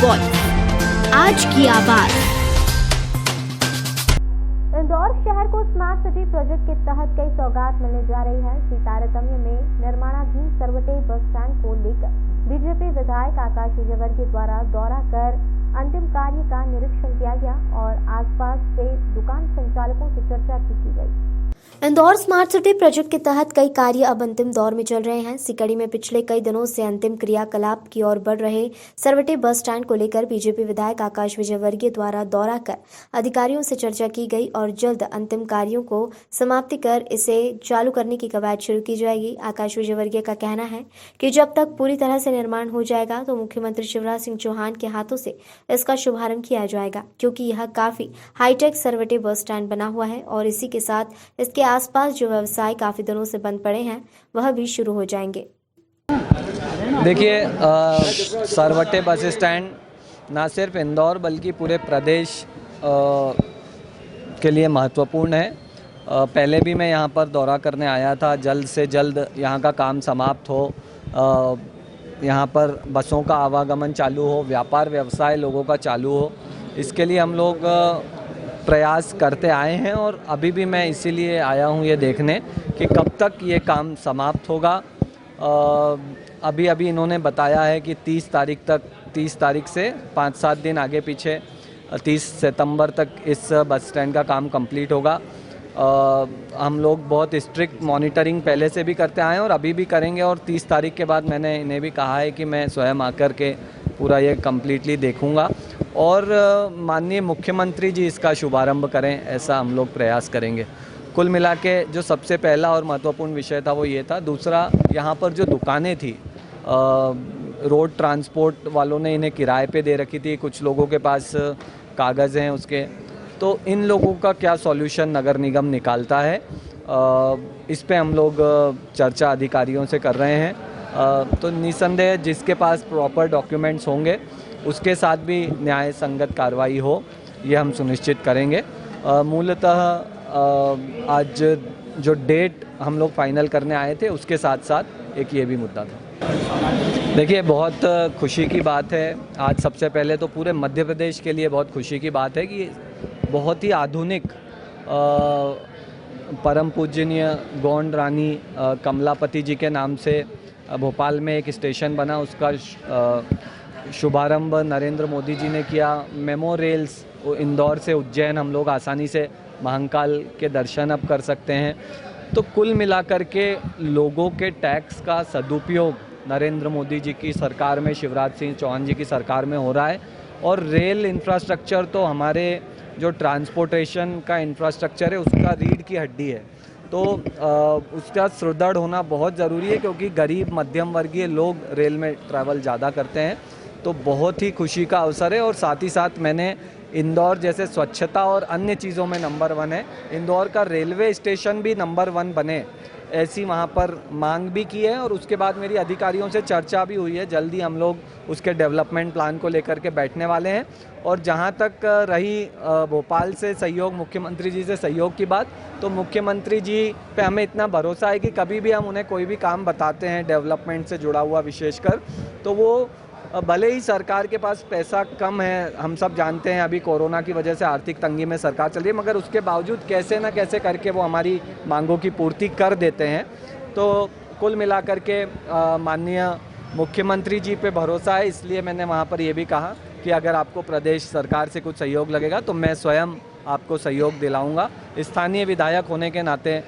Voice, आज की आवाज। इंदौर शहर को स्मार्ट सिटी प्रोजेक्ट के तहत कई सौगात मिलने जा रही है। इसी तारतम्य में निर्माणाधीन सरवटे बस स्टैंड को लेकर बीजेपी विधायक आकाश विजयवर्गीय द्वारा दौरा कर अंतिम कार्य का निरीक्षण किया गया और आसपास के दुकान संचालकों से चर्चा भी की गई। इंदौर स्मार्ट सिटी प्रोजेक्ट के तहत कई कार्य अब अंतिम दौर में चल रहे हैं। इसी कड़ी में पिछले कई दिनों से अंतिम क्रियाकलाप की ओर बढ़ रहे सरवटे बस स्टैंड को लेकर बीजेपी विधायक आकाश विजयवर्गीय द्वारा दौरा कर अधिकारियों से चर्चा की गई और जल्द अंतिम कार्यों को समाप्ति कर इसे चालू करने की कवायद शुरू की जाएगी। आकाश विजयवर्गीय का कहना है कि जब तक पूरी तरह से निर्माण हो जाएगा तो मुख्यमंत्री शिवराज सिंह चौहान के हाथों से इसका शुभारंभ किया जाएगा, क्योंकि यह काफी हाईटेक सरवटे बस स्टैंड बना हुआ है और इसी के साथ इसके आसपास जो व्यवसाय काफी दिनों से बंद पड़े हैं वह भी शुरू हो जाएंगे। देखिए, सरवटे बस स्टैंड ना सिर्फ इंदौर बल्कि पूरे प्रदेश के लिए महत्वपूर्ण है। पहले भी मैं यहाँ पर दौरा करने आया था। जल्द से जल्द यहाँ का काम समाप्त हो, यहाँ पर बसों का आवागमन चालू हो, व्यापार व्यवसाय लोगों का चालू हो, इसके लिए हम लोग प्रयास करते आए हैं और अभी भी मैं इसीलिए आया हूँ ये देखने कि कब तक ये काम समाप्त होगा। अभी इन्होंने बताया है कि 30 तारीख से 5-7 दिन आगे पीछे 30 सितंबर तक इस बस स्टैंड का काम कंप्लीट होगा। हम लोग बहुत स्ट्रिक्ट मॉनिटरिंग पहले से भी करते आए हैं और अभी भी करेंगे और 30 तारीख के बाद मैंने इन्हें भी कहा है कि मैं स्वयं आकर के पूरा ये कम्प्लीटली देखूंगा और माननीय मुख्यमंत्री जी इसका शुभारंभ करें, ऐसा हम लोग प्रयास करेंगे। कुल मिला के जो सबसे पहला और महत्वपूर्ण विषय था वो ये था। दूसरा, यहाँ पर जो दुकानें थी, रोड ट्रांसपोर्ट वालों ने इन्हें किराए पे दे रखी थी, कुछ लोगों के पास कागज़ हैं उसके, तो इन लोगों का क्या सॉल्यूशन नगर निगम निकालता है, इस पे हम लोग चर्चा अधिकारियों से कर रहे हैं। तो निसंदेह जिसके पास प्रॉपर डॉक्यूमेंट्स होंगे उसके साथ भी न्याय संगत कार्रवाई हो, ये हम सुनिश्चित करेंगे। मूलतः आज जो डेट हम लोग फाइनल करने आए थे उसके साथ साथ एक ये भी मुद्दा था। देखिए, बहुत खुशी की बात है। आज सबसे पहले तो पूरे मध्य प्रदेश के लिए बहुत खुशी की बात है कि बहुत ही आधुनिक परम पूजनीय गोंड रानी कमलापति जी के नाम से भोपाल में एक स्टेशन बना, उसका शुभारंभ नरेंद्र मोदी जी ने किया। मेमो रेल्स इंदौर से उज्जैन हम लोग आसानी से महाकाल के दर्शन अब कर सकते हैं। तो कुल मिलाकर के लोगों के टैक्स का सदुपयोग नरेंद्र मोदी जी की सरकार में, शिवराज सिंह चौहान जी की सरकार में हो रहा है और रेल इंफ्रास्ट्रक्चर तो हमारे जो ट्रांसपोर्टेशन का इंफ्रास्ट्रक्चर है उसका रीढ़ की हड्डी है। तो उसका सुदृढ़ होना बहुत ज़रूरी है, क्योंकि गरीब मध्यम वर्गीय लोग रेल में ट्रैवल ज़्यादा करते हैं। तो बहुत ही खुशी का अवसर है और साथ ही साथ मैंने इंदौर जैसे स्वच्छता और अन्य चीज़ों में नंबर 1 है, इंदौर का रेलवे स्टेशन भी नंबर 1 बने, ऐसी वहाँ पर मांग भी की है और उसके बाद मेरी अधिकारियों से चर्चा भी हुई है। जल्दी हम लोग उसके डेवलपमेंट प्लान को लेकर के बैठने वाले हैं। और जहाँ तक रही भोपाल से सहयोग, मुख्यमंत्री जी से सहयोग की बात, तो मुख्यमंत्री जी पे हमें इतना भरोसा है कि कभी भी हम उन्हें कोई भी काम बताते हैं डेवलपमेंट से जुड़ा हुआ विशेषकर, तो वो भले ही सरकार के पास पैसा कम है, हम सब जानते हैं अभी कोरोना की वजह से आर्थिक तंगी में सरकार चल रही है, मगर उसके बावजूद कैसे ना कैसे करके वो हमारी मांगों की पूर्ति कर देते हैं। तो कुल मिलाकर के माननीय मुख्यमंत्री जी पे भरोसा है, इसलिए मैंने वहाँ पर ये भी कहा कि अगर आपको प्रदेश सरकार से कुछ सहयोग लगेगा तो मैं स्वयं आपको सहयोग दिलाऊंगा। स्थानीय विधायक होने के नाते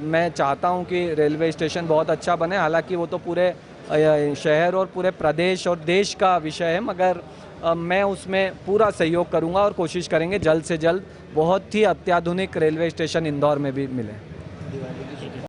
मैं चाहता हूँ कि रेलवे स्टेशन बहुत अच्छा बने। हालांकि वो तो पूरे शहर और पूरे प्रदेश और देश का विषय है, मगर मैं उसमें पूरा सहयोग करूंगा और कोशिश करेंगे जल्द से जल्द बहुत ही अत्याधुनिक रेलवे स्टेशन इंदौर में भी मिले।